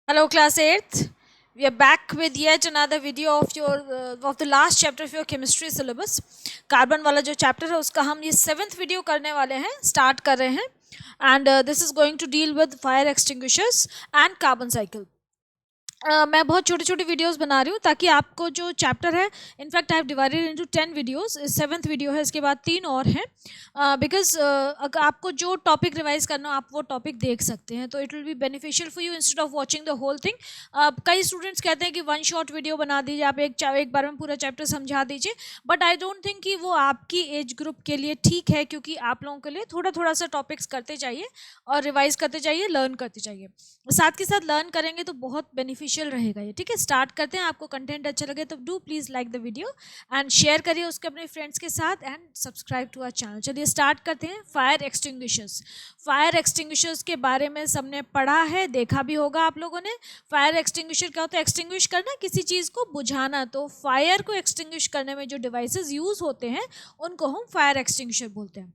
Hello, class 8th. We are back with yet another video of your of the last chapter of your chemistry syllabus. Carbon वाला जो chapter है उसका हम ये 7th video करने वाले हैं, स्टार्ट कर रहे हैं. And this is going to deal with fire extinguishers and carbon cycle. मैं बहुत छोटे छोटे वीडियोस बना रही हूँ ताकि आपको जो चैप्टर है, in fact I have divided into 10 videos. 7th video है, इसके बाद 3 और हैं. बिकॉज अगर आपको जो टॉपिक रिवाइज करना हो आप वो टॉपिक देख सकते हैं, तो it will be beneficial for you instead of watching the whole thing. कई स्टूडेंट्स कहते हैं कि वन शॉट वीडियो बना दीजिए, आप एक बार में पूरा चैप्टर समझा दीजिए. बट आई डोंट थिंक कि वो आपकी एज ग्रुप के लिए ठीक है, क्योंकि आप लोगों के लिए थोड़ा थोड़ा सा टॉपिक्स करते जाइए और रिवाइज करते जाइए, लर्न करते जाइए. साथ के साथ लर्न करेंगे तो बहुत बेनिफिशियल रहेगा ये. ठीक है, स्टार्ट करते हैं. आपको कंटेंट अच्छा लगे तो do please like the video and share करिए उसके अपने फ्रेंड्स के साथ and subscribe to our channel. चलिए स्टार्ट करते हैं. Fire extinguishers. फायर एक्सटिंग्विशर्स के बारे में सबने पढ़ा है, देखा भी होगा आप लोगों ने. फायर एक्सटिंग्विशर क्या होता है? एक्सटिंग्विश करना, किसी चीज़ को बुझाना. तो फायर को एक्सटिंग्विश करने में जो डिवाइसेस यूज़ होते हैं उनको हम फायर एक्सटिंग्विशर बोलते हैं.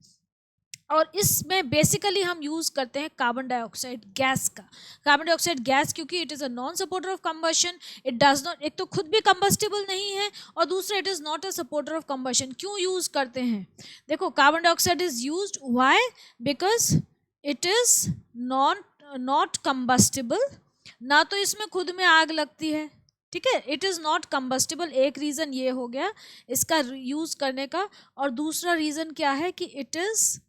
और इसमें बेसिकली हम यूज़ करते हैं कार्बन डाइऑक्साइड गैस का. कार्बन डाइऑक्साइड गैस, क्योंकि it is a non supporter of combustion. It does not, एक तो खुद भी कंबस्टिबल नहीं है और दूसरा it is not a supporter of combustion. क्यों यूज़ करते हैं? देखो, carbon dioxide is used why? Because it is non not combustible. ना तो इसमें खुद में आग लगती है, ठीक है. इट इज़ नॉट कंबस्टिबल, एक रीज़न ये हो गया इसका यूज़ करने का. और दूसरा रीज़न क्या है कि it is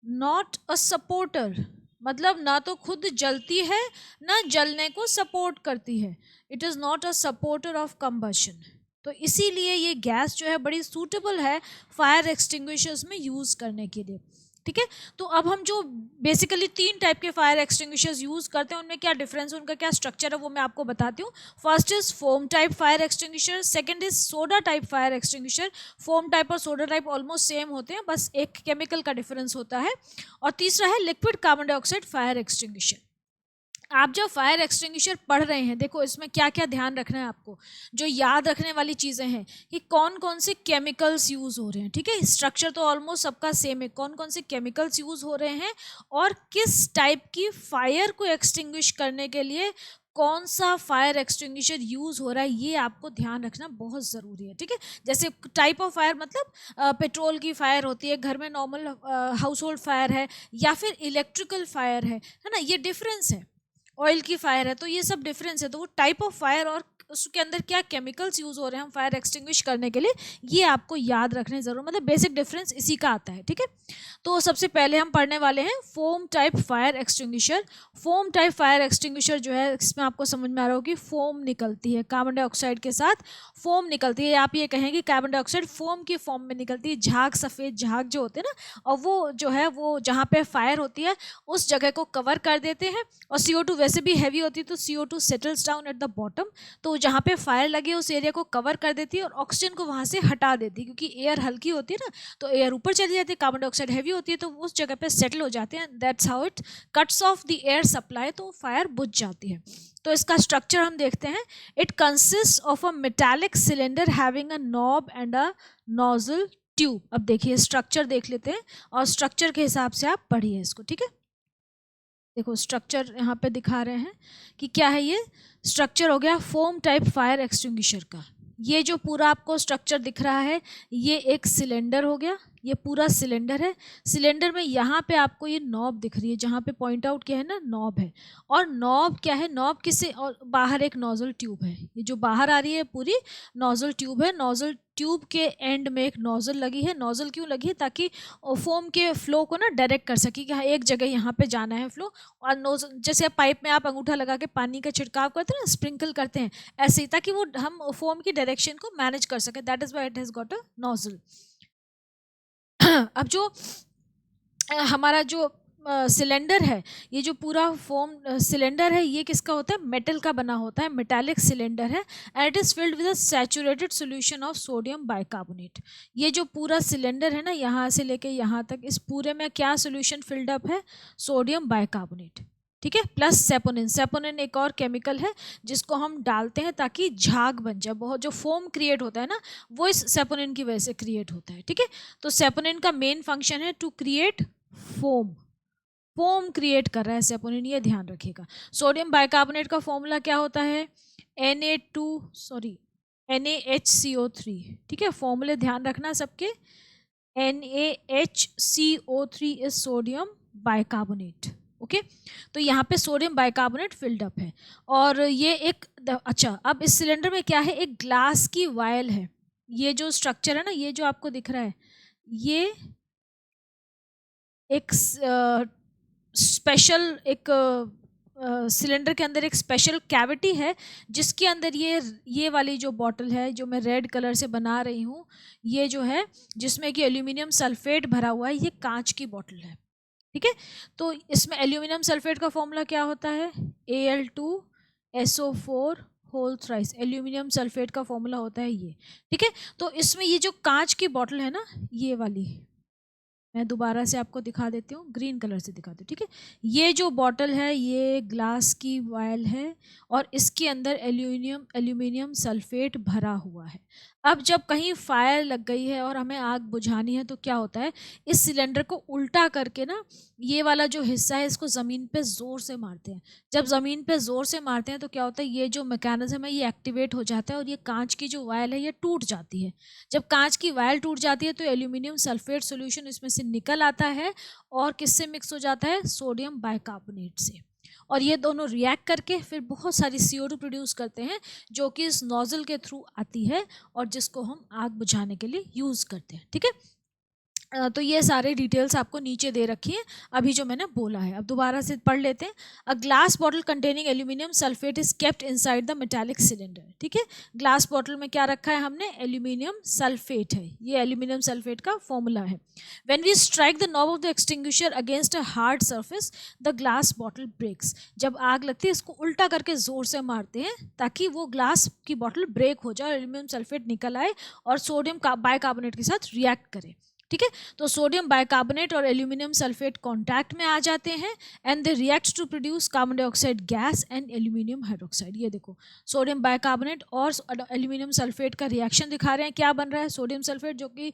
not a supporter, मतलब ना तो खुद जलती है ना जलने को सपोर्ट करती है. It is not a supporter of combustion. तो इसीलिए ये गैस जो है बड़ी सूटेबल है फायर एक्सटिंग्विशर्स में यूज़ करने के लिए. ठीक है, तो अब हम जो बेसिकली 3 टाइप के फायर एक्सटिंग्विशर्स यूज़ करते हैं उनमें क्या डिफरेंस है, उनका क्या स्ट्रक्चर है, वो मैं आपको बताती हूँ. First is foam type fire extinguisher, second is soda type fire extinguisher. Foam type और सोडा टाइप ऑलमोस्ट सेम होते हैं, बस एक केमिकल का डिफरेंस होता है. और तीसरा है liquid carbon dioxide fire extinguisher. आप जब फायर एक्सटिंग्विशर पढ़ रहे हैं, देखो इसमें क्या क्या ध्यान रखना है आपको. जो याद रखने वाली चीज़ें हैं कि कौन कौन से केमिकल्स यूज़ हो रहे हैं. ठीक है, स्ट्रक्चर तो ऑलमोस्ट सबका सेम है. कौन कौन से केमिकल्स यूज़ हो रहे हैं और किस टाइप की फायर को एक्सटिंग्विश करने के लिए कौन सा फायर एक्सटिंग्विशर यूज़ हो रहा है, ये आपको ध्यान रखना बहुत ज़रूरी है. ठीक है, जैसे टाइप ऑफ फायर, मतलब पेट्रोल की फायर होती है, घर में नॉर्मल हाउस होल्ड फायर है, या फिर इलेक्ट्रिकल फायर है ना, ये डिफरेंस है. ऑयल की फायर है, तो ये सब डिफरेंस है. तो वो टाइप ऑफ फायर और उसके अंदर क्या केमिकल्स यूज़ हो रहे हैं हम फायर एक्सटिंग्विश करने के लिए, ये आपको याद रखने ज़रूर, मतलब बेसिक डिफरेंस इसी का आता है. ठीक है, तो सबसे पहले हम पढ़ने वाले हैं foam type fire extinguisher. Foam type fire extinguisher जो है, इसमें आपको समझ में आ रहा हो कि फोम निकलती है कार्बन डाइऑक्साइड के साथ. फोम निकलती है, आप ये कहेंगे कार्बन डाइऑक्साइड फोम की फॉर्म में निकलती है. झाग, सफ़ेद झाग जो होते हैं ना, और वो जो है वो जहाँ पे फायर होती है उस जगह को कवर कर देते हैं. और CO2 वैसे भी हैवी होती है, तो CO2 settles down at the bottom. तो जहाँ पे फायर लगी है उस एरिया को कवर कर देती है और ऑक्सीजन को वहाँ से हटा देती है, क्योंकि एयर हल्की होती है ना, तो एयर ऊपर चली जाती है, कार्बन डाइऑक्साइड हैवी होती है, तो उस जगह पे सेटल हो जाते हैं. That's how it cuts off the air supply, तो फायर बुझ जाती है. तो इसका स्ट्रक्चर हम देखते हैं. It consist of a metallic cylinder having a knob and a nozzle tube. अब देखिए स्ट्रक्चर देख लेते हैं और स्ट्रक्चर के हिसाब से आप पढ़िए इसको. ठीक है, देखो स्ट्रक्चर यहाँ पे दिखा रहे हैं कि क्या है. ये स्ट्रक्चर हो गया फोम टाइप फायर एक्सटिंग्विशर का. ये जो पूरा आपको स्ट्रक्चर दिख रहा है ये एक सिलेंडर हो गया. ये पूरा सिलेंडर है. सिलेंडर में यहाँ पे आपको ये नॉब दिख रही है, जहाँ पे पॉइंट आउट किया है ना, नॉब है. और नॉब क्या है? नॉब किससे? और बाहर एक नोजल ट्यूब है. ये जो बाहर आ रही है पूरी नोजल ट्यूब है. नोजल ट्यूब के एंड में एक नोजल लगी है. नोजल क्यों लगी है? ताकि फोम के फ्लो को ना डायरेक्ट कर सके कि हाँ एक जगह यहाँ पे जाना है फ्लो. और नोजल जैसे पाइप में आप अंगूठा लगा के पानी का छिड़काव करते हैं ना, स्प्रिंकल करते हैं, ऐसे ही, ताकि वो हम फोम की डायरेक्शन को मैनेज कर सके. That is why it has got a nozzle. अब जो हमारा जो सिलेंडर है, ये जो पूरा फोम सिलेंडर है, ये किसका होता है? मेटल का बना होता है, मेटालिक सिलेंडर है. And it is filled with a saturated solution of sodium bicarbonate. ये जो पूरा सिलेंडर है ना, यहाँ से लेके यहाँ तक, इस पूरे में क्या सोल्यूशन फिल्ड अप है? Sodium bicarbonate. ठीक है, प्लस सेपोनिन. सेपोनिन एक और केमिकल है जिसको हम डालते हैं ताकि झाग बन जाए. बहुत जो फोम क्रिएट होता है ना, वो इस सेपोनिन की वजह से क्रिएट होता है. ठीक है, तो सेपोनिन का मेन फंक्शन है to create foam. Foam create कर रहा है सेपोनिन, ये ध्यान रखिएगा। सोडियम बाइकार्बोनेट का फॉर्मूला क्या होता है, NaHCO3, ठीक है, फॉर्मूले ध्यान रखना सबके। NaHCO3 is sodium bicarbonate, okay. तो यहाँ पे सोडियम बाइकार्बोनेट फिल्ड अप है, और ये एक अच्छा, अब इस सिलेंडर में क्या है, एक ग्लास की वायल है। ये जो स्ट्रक्चर है ना, ये जो आपको दिख रहा है, ये एक स्पेशल, एक सिलेंडर के अंदर एक स्पेशल कैविटी है, जिसके अंदर ये वाली जो बॉटल है, जो मैं रेड कलर से बना रही हूँ, ये जो है जिसमें कि एल्यूमिनियम सल्फेट भरा हुआ है, ये कांच की बॉटल है, ठीक है। तो इसमें एल्यूमिनियम सल्फेट का फॉर्मूला क्या होता है, Al2SO4 whole thrice, aluminium sulphate का फॉर्मूला होता है ये, ठीक है। तो इसमें ये जो कांच की बॉटल है ना, ये वाली, मैं दोबारा से आपको दिखा देती हूँ, ग्रीन कलर से दिखाती हूँ, ठीक है। ये जो बॉटल है, ये ग्लास की वायल है, और इसके अंदर एल्यूमिनियम सल्फेट भरा हुआ है। अब जब कहीं फायर लग गई है और हमें आग बुझानी है, तो क्या होता है, इस सिलेंडर को उल्टा करके ना, ये वाला जो हिस्सा है, इसको ज़मीन पे ज़ोर से मारते हैं। जब ज़मीन पे ज़ोर से मारते हैं तो क्या होता है, ये जो मैकेनिज्म है ये एक्टिवेट हो जाता है, और ये कांच की जो वायल है ये टूट जाती है। जब कांच की वायल टूट जाती है तो एल्यूमिनियम सल्फेट सॉल्यूशन इसमें से निकल आता है, और किससे मिक्स हो जाता है, सोडियम बाइकार्बोनेट से, और ये दोनों रिएक्ट करके फिर बहुत सारी CO2 प्रोड्यूस करते हैं, जो कि इस नोजल के थ्रू आती है, और जिसको हम आग बुझाने के लिए यूज़ करते हैं, ठीक है। तो ये सारे डिटेल्स आपको नीचे दे रखी हैं, अभी जो मैंने बोला है। अब दोबारा से पढ़ लेते हैं। A glass bottle containing aluminium sulphate is kept inside the metallic cylinder, ठीक है। ग्लास बॉटल में क्या रखा है हमने, एल्यूमिनियम सल्फेट है, ये एल्यूमिनियम सल्फेट का फॉर्मूला है। When we strike the knob of the extinguisher against a hard surface, the glass bottle breaks. जब आग लगती है, इसको उल्टा करके जोर से मारते हैं, ताकि वो ग्लास की बॉटल ब्रेक हो जाए, एल्यूमिनियम सल्फेट निकल आए और सोडियम बाइकार्बोनेट के साथ रिएक्ट करे, ठीक है। तो सोडियम बाइकार्बोनेट और एल्यूमिनियम सल्फेट कांटेक्ट में आ जाते हैं, and they react to produce carbon dioxide gas and aluminium hydroxide. ये देखो, सोडियम बाइकार्बोनेट और एल्यूमिनियम सल्फेट का रिएक्शन दिखा रहे हैं। क्या बन रहा है, सोडियम सल्फेट जो कि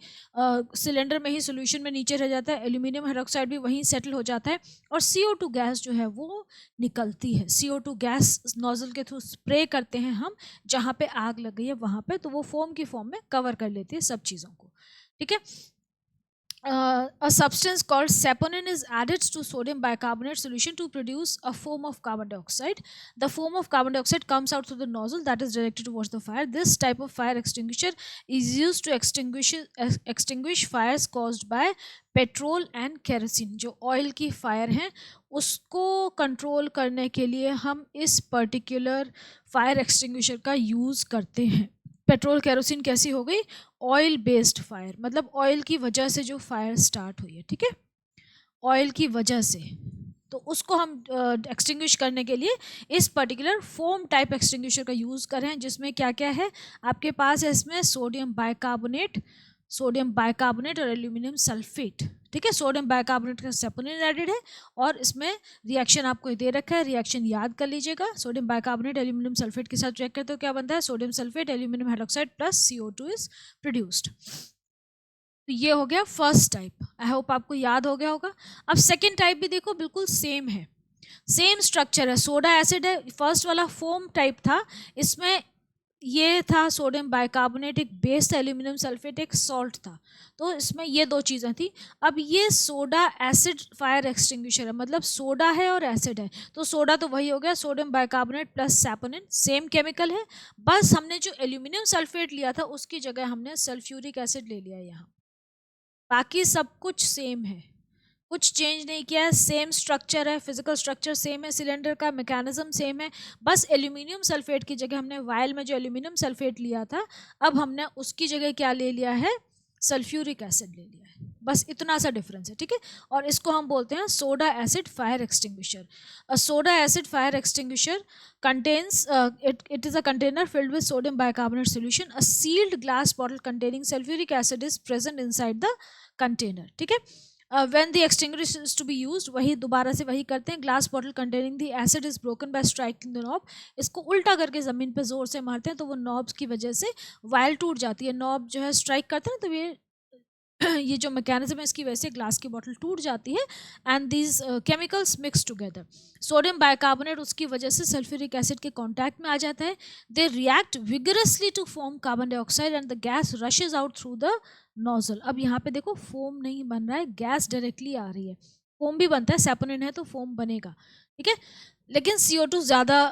सिलेंडर में ही सोल्यूशन में नीचे रह जाता है, एल्यूमिनियम हाइड्रोक्साइड भी वहीं सेटल हो जाता है, और CO2 गैस जो है वो निकलती है। CO2 गैस नोजल के थ्रू स्प्रे करते हैं हम, जहाँ पे आग लग गई है वहाँ पे, तो वो फोम की फॉर्म में कवर कर लेती है सब चीज़ों को, ठीक है। A substance called saponin is added to sodium bicarbonate solution to produce a foam of carbon dioxide. The foam of carbon dioxide comes out through the nozzle that is directed towards the fire. This type of fire extinguisher is used to extinguish fires caused by petrol and kerosene. जो oil की fire है उसको control करने के लिए हम इस particular fire extinguisher का यूज़ करते हैं। पेट्रोल केरोसिन कैसी हो गई, ऑयल बेस्ड फायर, मतलब ऑयल की वजह से जो फायर स्टार्ट हुई है, ठीक है, ऑयल की वजह से। तो उसको हम एक्सटिंग्विश करने के लिए इस पर्टिकुलर फोम टाइप एक्सटिंग्विशर का यूज़ कर रहे हैं, जिसमें क्या क्या है आपके पास है, इसमें सोडियम बाइकार्बोनेट और एल्यूमिनियम सल्फेट, ठीक है। सोडियम बाइकार्बोनेट का सेपोनिन एडेड है, और इसमें रिएक्शन आपको दे रखा है, रिएक्शन याद कर लीजिएगा। सोडियम बाइकार्बोनेट एल्यूमिनियम सल्फेट के साथ रिएक्ट करते हो क्या बनता है, sodium sulphate aluminium hydroxide plus CO2 is produced. तो ये हो गया फर्स्ट टाइप, आई होप आपको याद हो गया होगा। अब सेकेंड टाइप भी देखो, बिल्कुल सेम है, सेम स्ट्रक्चर है, सोडा एसिड है। फर्स्ट वाला फोम टाइप था, इसमें ये था सोडियम बाइकार्बोनेट एक बेस था, एल्यूमिनियम सल्फेट एक सॉल्ट था, तो इसमें ये दो चीज़ें थी। अब ये सोडा एसिड फायर एक्सटिंग्विशर है, मतलब सोडा है और एसिड है, तो सोडा तो वही हो गया, sodium bicarbonate plus saponin, same chemical है, बस हमने जो एल्यूमिनियम सल्फेट लिया था उसकी जगह हमने सल्फ्यूरिक एसिड ले लिया यहाँ। बाकी सब कुछ सेम है, कुछ चेंज नहीं किया है, सेम स्ट्रक्चर है, फिजिकल स्ट्रक्चर सेम है, सिलेंडर का मैकेनिज्म सेम है, बस एल्यूमिनियम सल्फेट की जगह हमने वायल में जो एल्यूमिनियम सल्फेट लिया था, अब हमने उसकी जगह क्या ले लिया है, सल्फ्यूरिक एसिड ले लिया है, बस इतना सा डिफरेंस है, ठीक है। और इसको हम बोलते हैं soda acid fire extinguisher. A soda acid fire extinguisher contains it is a container filled with sodium bicarbonate solution. A sealed glass bottle containing sulfuric acid is present inside the container, ठीक है। When the extinguisher is to be used, वही दोबारा से वही करते हैं, glass bottle containing the acid is broken by striking the knob. इसको उल्टा करके ज़मीन पे ज़ोर से मारते हैं, तो वो नॉब्स की वजह से वायल टूट जाती है, नॉब जो है स्ट्राइक करते हैं ना, तो ये ये जो मैकेनिज्म है इसकी वजह से ग्लास की बॉटल टूट जाती है and these chemicals mix together. Sodium bicarbonate उसकी वजह से सल्फ्यूरिक एसिड के कांटेक्ट में आ जाता है, they react vigorously to form carbon dioxide and the gas rushes out through the nozzle. अब यहाँ पे देखो फोम नहीं बन रहा है, गैस डायरेक्टली आ रही है। फोम भी बनता है, सेपोनिन है तो फोम बनेगा, ठीक है, लेकिन CO2 ज़्यादा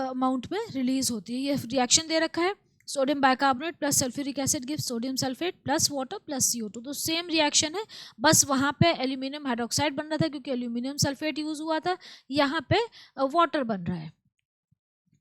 अमाउंट में रिलीज होती है। ये रिएक्शन दे रखा है, sodium bicarbonate plus sulphuric acid gives sodium sulphate plus water plus CO2। तो सेम रिएक्शन है, बस वहाँ पे एल्यूमिनियम हाइड्रोक्साइड बन रहा था क्योंकि एल्यूमिनियम सल्फेट यूज हुआ था, यहाँ पे वाटर बन रहा है,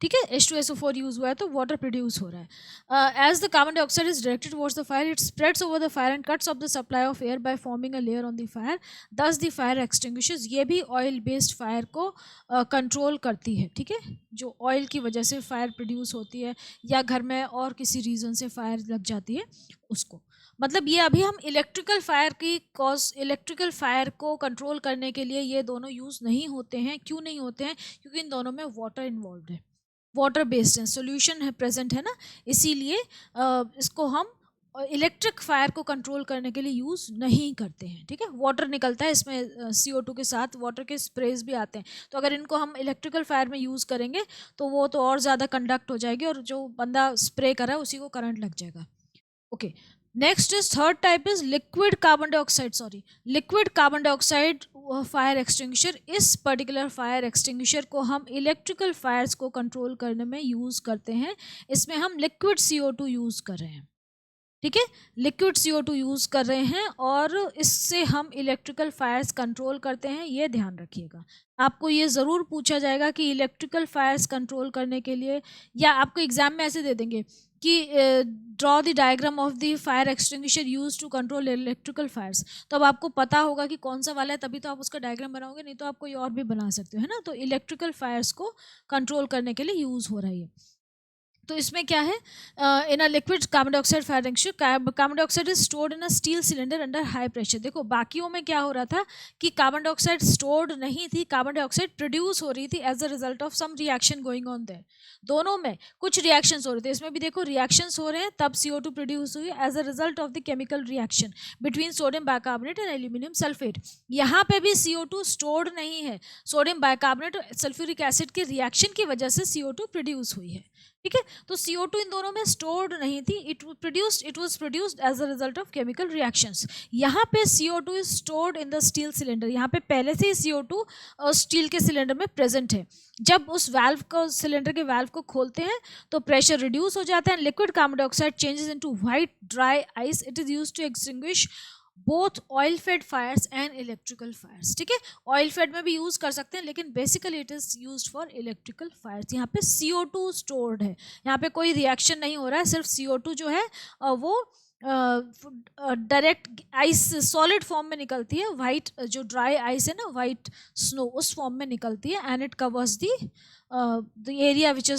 ठीक है, H2SO4 यूज हुआ है तो वाटर प्रोड्यूस हो रहा है। As the carbon dioxide is directed towards the fire, it spreads over the fire and cuts off the supply of air by forming a layer on the fire, thus the fire extinguishes. ये भी oil based fire को control करती है, ठीक है, जो oil की वजह से फायर प्रोड्यूस होती है या घर में और किसी रीज़न से फायर लग जाती है उसको। मतलब ये अभी हम इलेक्ट्रिकल फायर की इलेक्ट्रिकल फायर को कंट्रोल करने के लिए ये दोनों यूज़ नहीं होते हैं। क्यों नहीं होते हैं? क्योंकि इन दोनों में वाटर इन्वॉल्व है, वाटर बेस्ड है, सोल्यूशन है प्रेजेंट है ना, इसीलिए इसको हम इलेक्ट्रिक फायर को कंट्रोल करने के लिए यूज़ नहीं करते हैं, ठीक है। वाटर निकलता है इसमें, CO2 के साथ वाटर के स्प्रेज भी आते हैं, तो अगर इनको हम इलेक्ट्रिकल फायर में यूज़ करेंगे तो वो तो और ज़्यादा कंडक्ट हो जाएगी और जो बंदा स्प्रे कर रहा है उसी को करंट लग जाएगा। Okay, next is third type is liquid carbon dioxide, sorry liquid carbon dioxide fire extinguisher. इस पर्टिकुलर फायर एक्सटिंग्विशर को हम इलेक्ट्रिकल फायर्स को कंट्रोल करने में यूज़ करते हैं। इसमें हम लिक्विड CO2 यूज़ कर रहे हैं, ठीक है, लिक्विड CO2 यूज़ कर रहे हैं और इससे हम इलेक्ट्रिकल फायर्स कंट्रोल करते हैं। ये ध्यान रखिएगा, आपको ये ज़रूर पूछा जाएगा कि इलेक्ट्रिकल फायर्स कंट्रोल करने के लिए, या आपको एग्जाम में ऐसे दे देंगे कि draw the diagram of the fire extinguisher use to control electrical fires. तो अब आपको पता होगा कि कौन सा वाला है, तभी तो आप उसका डायग्राम बनाओगे, नहीं तो आप कोई और भी बना सकते हो, है ना। तो इलेक्ट्रिकल फायर्स को कंट्रोल करने के लिए यूज़ हो रही है। तो इसमें क्या है, in a liquid carbon dioxide fire extinguisher, carbon dioxide is stored in a steel cylinder under high pressure. देखो बाकियों में क्या हो रहा था कि कार्बन डाइऑक्साइड स्टोर्ड नहीं थी, कार्बन डाइऑक्साइड प्रोड्यूस हो रही थी as a result of some reaction going on there. दोनों में कुछ रिएक्शंस हो रहे थे, इसमें भी देखो रिएक्शंस हो रहे हैं, तब CO2 प्रोड्यूस हुई as a result of the chemical reaction between sodium bicarbonate and aluminium sulphate. यहाँ पे भी CO2 स्टोर्ड नहीं है, सोडियम बाइकार्बोनेट और सल्फ्यूरिक एसिड के रिएक्शन की वजह से CO2 प्रोड्यूस हुई है, ठीक है। तो CO2 इन दोनों में स्टोर्ड नहीं थी, it was produced as a result of chemical reactions. यहाँ पे CO2 is stored in the steel cylinder, यहाँ पे पहले से ही CO2 स्टील के सिलेंडर में प्रेजेंट है। जब उस वाल्व को, सिलेंडर के वाल्व को खोलते हैं तो प्रेशर रिड्यूस हो जाता है, liquid carbon dioxide changes into white dry ice, it is used to extinguish both oil fed fires and electrical fires, ठीक है। ऑयल फेड में भी यूज कर सकते हैं, लेकिन basically it is used for electrical fires. यहाँ पे CO2 स्टोर्ड है, यहाँ पे कोई रिएक्शन नहीं हो रहा है, सिर्फ CO2 जो है वो डायरेक्ट आइस सॉलिड फॉर्म में निकलती है, वाइट जो ड्राई आइस है ना, वाइट स्नो, उस फॉर्म में निकलती है and it covers the area which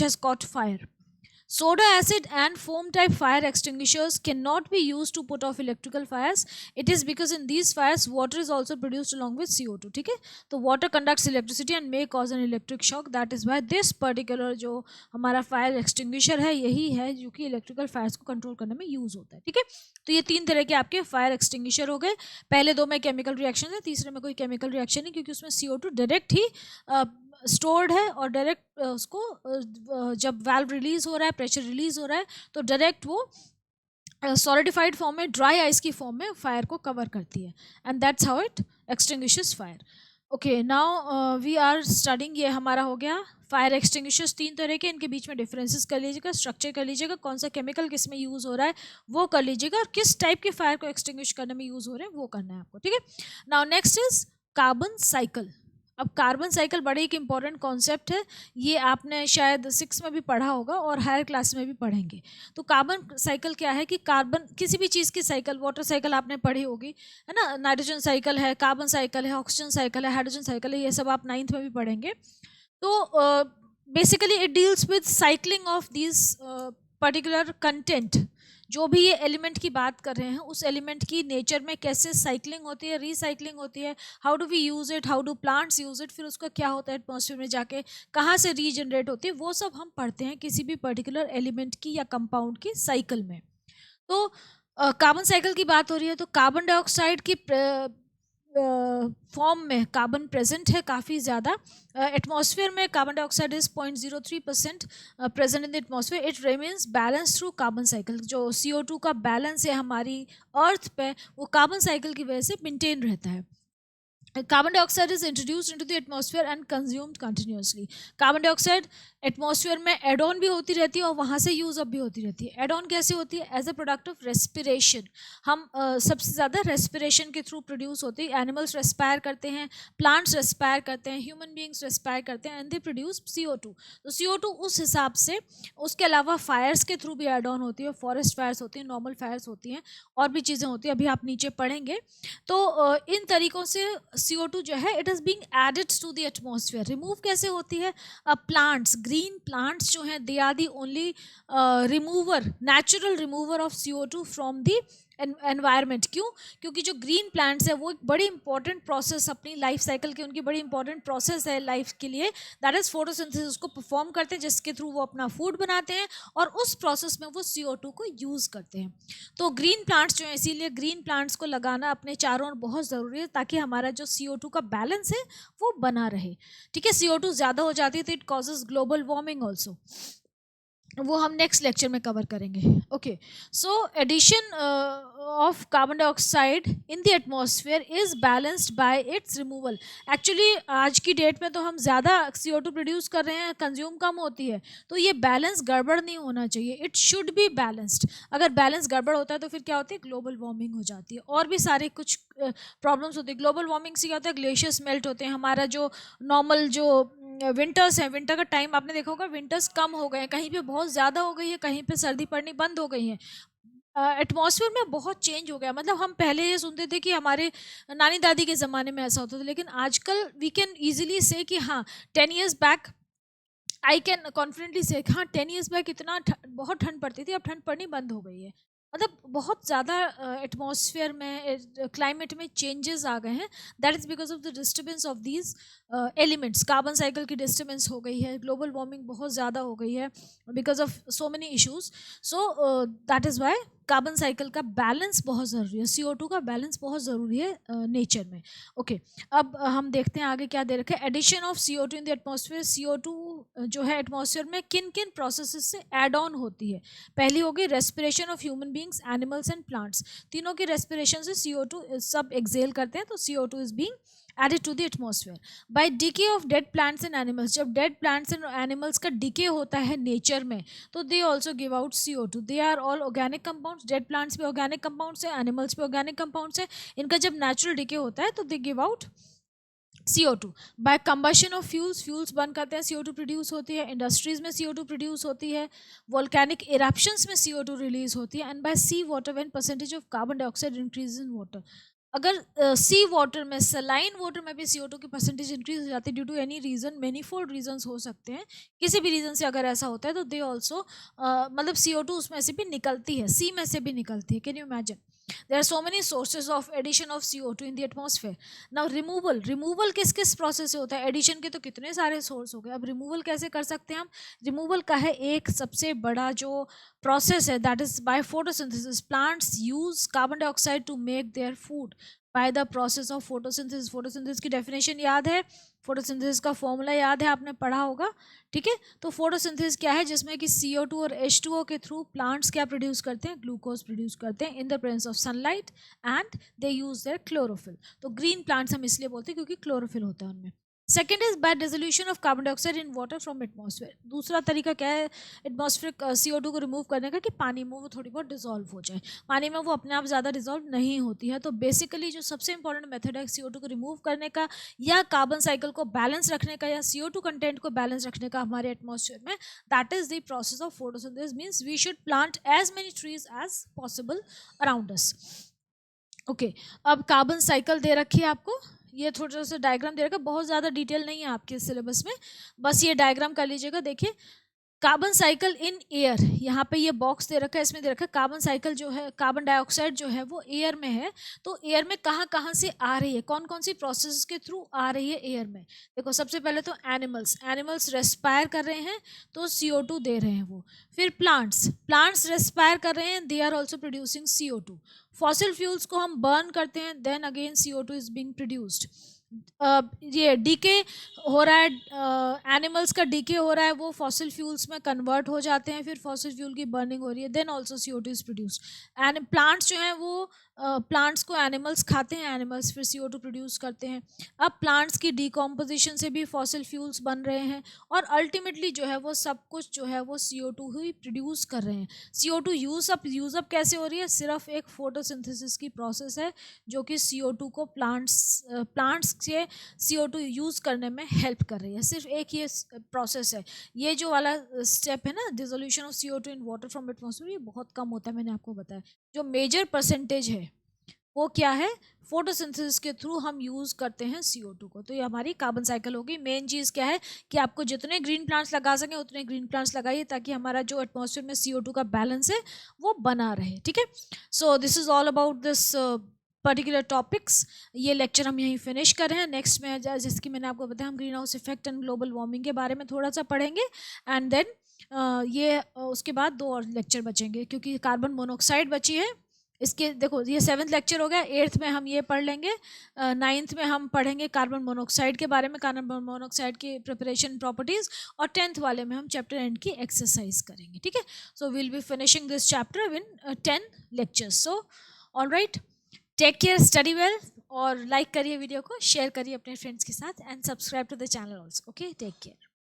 has cot fire. Soda acid and foam type fire extinguishers cannot be used to put off electrical fires. It is because in these fires water is also produced along with CO2, ठीक है। तो water conducts electricity and may cause an electric shock. That is why this particular जो हमारा fire extinguisher है यही है जो कि electrical fires को कंट्रोल करने में यूज होता है, ठीक है। तो ये तीन तरह के आपके फायर एक्सटिंग्विशर हो गए। पहले दो में केमिकल रिएक्शन है, तीसरे में कोई केमिकल रिएक्शन नहीं, क्योंकि उसमें CO2 डायरेक्ट ही स्टोर्ड है और डायरेक्ट उसको जब वाल्व रिलीज हो रहा है, प्रेशर रिलीज हो रहा है, तो डायरेक्ट वो सॉलिडिफाइड फॉर्म में, ड्राई आइस की फॉर्म में फायर को कवर करती है and that's how it extinguishes fire. Okay, now we are studying, ये हमारा हो गया फायर एक्सटिंग्विशर्स तीन तरह के, इनके बीच में डिफरेंसेस कर लीजिएगा, स्ट्रक्चर कर लीजिएगा, कौन सा केमिकल किस में यूज हो रहा है वो कर लीजिएगा, और किस टाइप के फायर को एक्सटिंग्विश करने में यूज हो रहे हैं वो करना है आपको, ठीक है। Now next is carbon cycle. अब कार्बन साइकिल बड़े एक इंपॉर्टेंट कॉन्सेप्ट है, ये आपने शायद 6 में भी पढ़ा होगा और हायर क्लास में भी पढ़ेंगे। तो कार्बन साइकिल क्या है कि कार्बन किसी भी चीज़ की साइकिल, वाटर साइकिल आपने पढ़ी होगी, है ना, नाइट्रोजन साइकिल है, कार्बन साइकिल है, ऑक्सीजन साइकिल है, हाइड्रोजन साइकिल है, ये सब आप 9th में भी पढ़ेंगे। तो basically it deals with cycling of this particular content. जो भी ये एलिमेंट की बात कर रहे हैं उस एलिमेंट की नेचर में कैसे साइकिलिंग होती है, रिसाइकलिंग होती है, how do we use it, how do plants use it, फिर उसका क्या होता है एटमॉस्फेयर में जाके, कहाँ से रीजनरेट होती है, वो सब हम पढ़ते हैं किसी भी पर्टिकुलर एलिमेंट की या कंपाउंड की साइकिल में। तो कार्बन साइकिल की बात हो रही है तो कार्बन डाइऑक्साइड की फॉर्म में कार्बन प्रेजेंट है काफ़ी ज़्यादा एटमॉस्फेयर में। Carbon dioxide is 0.03% present in the atmosphere. It remains balance through carbon cycle. जो CO2 का बैलेंस है हमारी अर्थ पे वो कार्बन साइकिल की वजह से मेंटेन रहता है। Carbon dioxide is introduced into the atmosphere and consumed continuously. Carbon dioxide atmosphere में एड ऑन भी होती रहती है और वहाँ से यूज अप भी होती रहती है। एड ऑन कैसे होती है? As a product of respiration. हम सबसे ज़्यादा रेस्पिरेशन के थ्रू प्रोड्यूस होती है। एनिमल्स रेस्पायर करते हैं, प्लांट्स रेस्पायर करते हैं, ह्यूमन बींग्स रेस्पायर करते हैं एंड दे प्रोड्यूस CO2। तो CO2 उस हिसाब से, उसके अलावा फायर्स के थ्रू भी एड ऑन होती है। फॉरेस्ट फायर्स होती हैं, नॉर्मल फायर्स होती हैं, और भी चीज़ें होती हैं, अभी आप नीचे पढ़ेंगे। तो इन तरीक़ों से CO2 जो है it is being added to the atmosphere. Remove कैसे होती है? प्लांट्स, ग्रीन प्लांट्स जो हैं they are the only remover, natural remover of CO2 from the environment. क्यों? क्योंकि जो ग्रीन प्लांट्स है वो एक बड़ी इंपॉर्टेंट प्रोसेस अपनी लाइफ साइकिल की, उनकी बड़ी इंपॉर्टेंट प्रोसेस है लाइफ के लिए, दैट इज़ फोटोसिंथेसिस को परफॉर्म करते हैं, जिसके थ्रू वो अपना फूड बनाते हैं और उस प्रोसेस में वो CO2 को यूज़ करते हैं। तो ग्रीन प्लांट्स जो है, इसीलिए ग्रीन प्लांट्स को लगाना अपने चारों ओर बहुत ज़रूरी है ताकि हमारा जो CO2 का बैलेंस है वो बना रहे। ठीक है, CO2 ज़्यादा हो जाती है तो it causes global warming also, वो हम नेक्स्ट लेक्चर में कवर करेंगे। Okay, so addition of carbon dioxide in the atmosphere is balanced by its removal. Actually आज की डेट में तो हम ज़्यादा CO2 प्रोड्यूस कर रहे हैं, कंज्यूम कम होती है, तो ये बैलेंस गड़बड़ नहीं होना चाहिए। It should be balanced. अगर बैलेंस गड़बड़ होता है तो फिर क्या होती है? ग्लोबल वार्मिंग हो जाती है और भी सारे कुछ प्रॉब्लम्स होती है। ग्लोबल वार्मिंग से क्या होता है? ग्लेशियर्स मेल्ट होते हैं, हमारा जो नॉर्मल जो विंटर्स हैं, विंटर का टाइम आपने देखा होगा, विंटर्स कम हो गए हैं, कहीं पे बहुत ज़्यादा हो गई है, कहीं पे सर्दी पड़नी बंद हो गई है। एटमॉस्फेयर में बहुत चेंज हो गया। मतलब हम पहले ये सुनते थे कि हमारे नानी दादी के ज़माने में ऐसा होता था, लेकिन आजकल वी कैन ईजिली से कि हाँ 10 years back I can confidently से हाँ 10 ईयर्स बैक इतना बहुत ठंड पड़ती थी, अब ठंड पड़नी बंद हो गई है। मतलब बहुत ज़्यादा एटमॉस्फेयर में, क्लाइमेट में चेंजेस आ गए हैं। That is because of the disturbance of these elements. Carbon cycle की डिस्टर्बेंस हो गई है, ग्लोबल वार्मिंग बहुत ज़्यादा हो गई है because of so many issues. So that is why carbon cycle का बैलेंस बहुत ज़रूरी है, CO2 का बैलेंस बहुत ज़रूरी है नेचर में। ओके, अब हम देखते हैं आगे क्या दे रखे। Addition of CO2 in the atmosphere. CO2 जो है एटमॉस्फेयर में किन किन प्रोसेसेस से एड ऑन होती है? पहली होगी respiration of human beings, animals and plants. तीनों की रेस्पिरेशन से CO2 सब एक्सेल करते हैं, तो CO2 is being added to the atmosphere by decay of dead plants and animals। जब dead plants and animals का decay होता है नेचर में तो they also give out CO2। they are all organic compounds। dead plants भी organic compounds है, animals भी organic compounds है। इनका जब natural decay होता है तो they give out CO2। By combustion of fuels, fuels burn करते हैं, CO2 प्रोड्यूस होती है। इंडस्ट्रीज में CO2 प्रोड्यूस होती है। वोल्केनिक इरप्शंस में CO2 रिलीज होती है। And by sea water when percentage of carbon dioxide increase in water. अगर सी वाटर में, सलाइन वाटर में भी CO2 की परसेंटेज इंक्रीज हो जाती है due to any reason, manifold reasons हो सकते हैं, किसी भी रीजन से अगर ऐसा होता है तो दे ऑल्सो मतलब CO2 उसमें से भी निकलती है, सी में से भी निकलती है। Can you imagine? there are so many sources of addition of CO2 in the atmosphere। now removal किस किस प्रोसेस से होता है? एडिशन के तो कितने सारे सोर्स हो गए, अब रिमूवल कैसे कर सकते हैं हम? रिमूवल का है एक सबसे बड़ा जो प्रोसेस है, that is by photosynthesis. Plants use carbon dioxide to make their food by the process of photosynthesis. Photosynthesis की डेफिनेशन याद है, फोटोसिंथेसिस का फॉर्मूला याद है, आपने पढ़ा होगा। ठीक है, तो फोटोसिंथेसिस क्या है? जिसमें कि CO2 और H2O के थ्रू प्लांट्स क्या प्रोड्यूस करते हैं? ग्लूकोज प्रोड्यूस करते हैं in the presence of sunlight and they use their chlorophyll. तो ग्रीन प्लांट्स हम इसलिए बोलते हैं क्योंकि क्लोरोफिल होता है उनमें। Second is by dissolution of carbon dioxide in water from atmosphere. दूसरा तरीका क्या है एटमॉस्फेयर CO2 को रिमूव करने का? कि पानी में वो थोड़ी बहुत डिजोल्व हो जाए। पानी में वो अपने आप ज़्यादा डिजोल्व नहीं होती है। तो बेसिकली जो सबसे इंपॉर्टेंट मेथड है CO2 को रिमूव करने का या कार्बन साइकिल को बैलेंस रखने का या CO2 कंटेंट को बैलेंस रखने का हमारे एटमॉस्फेयर में, that is the process of photosynthesis. Means we should plant as many trees as possible around us. Okay, अब कार्बन साइकिल दे रखी है आपको, ये थोड़ा सा डायग्राम दे रखा है, बहुत ज़्यादा डिटेल नहीं है आपके सिलेबस में, बस ये डायग्राम कर लीजिएगा। देखिए कार्बन साइकिल इन एयर, यहाँ पे ये बॉक्स दे रखा है, इसमें दे रखा है कार्बन साइकिल जो है, कार्बन डाइऑक्साइड जो है वो एयर में है, तो एयर में कहाँ कहाँ से आ रही है, कौन कौन सी प्रोसेस के थ्रू आ रही है एयर में। देखो सबसे पहले तो एनिमल्स रेस्पायर कर रहे हैं तो CO2 दे रहे हैं वो। फिर प्लांट्स रेस्पायर कर रहे हैं, they are also producing CO2। Fossil fuels को हम बर्न करते हैं, then again CO2 is being produced. ये डीके हो रहा है, एनिमल्स का डीके हो रहा है, वो फॉसिल फ्यूल्स में कन्वर्ट हो जाते हैं, फिर फॉसिल फ्यूल की बर्निंग हो रही है, then also CO2 is produced. And plants जो हैं वो प्लांट्स को एनिमल्स खाते हैं, एनिमल्स फिर CO2 प्रोड्यूस करते हैं। अब प्लांट्स की डिकम्पोजिशन से भी फॉसिल फ्यूल्स बन रहे हैं, और अल्टीमेटली जो है वो सब कुछ जो है वो CO2 ही प्रोड्यूस कर रहे हैं। CO2 यूज़अप कैसे हो रही है, सिर्फ एक फोटोसिंथेसिस की प्रोसेस है जो कि CO2 को प्लांट्स से CO2 यूज़ करने में हेल्प कर रही है, सिर्फ एक ये प्रोसेस है। ये जो वाला स्टेप है ना, dissolution of CO2 in water from atmosphere, ये बहुत कम होता है, मैंने आपको बताया। जो मेजर परसेंटेज है वो क्या है, फोटोसिंथेसिस के थ्रू हम यूज़ करते हैं CO2 को। तो ये हमारी कार्बन साइकिल होगी। मेन चीज़ क्या है कि आपको जितने ग्रीन प्लांट्स लगा सकें उतने ग्रीन प्लांट्स लगाइए, ताकि हमारा जो एटमॉस्फेयर में CO2 का बैलेंस है वो बना रहे, ठीक है। So this is all about this particular topics. ये लेक्चर हम यहीं फिनिश कर रहे हैं। नेक्स्ट में जैसे कि मैंने आपको बताया, हम green house effect and global warming के बारे में थोड़ा सा पढ़ेंगे, एंड देन उसके बाद 2 और लेक्चर बचेंगे, क्योंकि कार्बन मोनोऑक्साइड बची है। इसके देखो ये 7th लेक्चर हो गया, 8th में हम ये पढ़ लेंगे, 9th में हम पढ़ेंगे कार्बन मोनोऑक्साइड के बारे में, कार्बन मोनोऑक्साइड की प्रिपरेशन प्रॉपर्टीज़, और 10th वाले में हम चैप्टर एंड की एक्सरसाइज करेंगे, ठीक है। So we'll be finishing this chapter in 10 lectures. So all right, take care, study well, और लाइक करिए वीडियो को, शेयर करिए अपने फ्रेंड्स के साथ, and subscribe to the channel also. Okay, take care.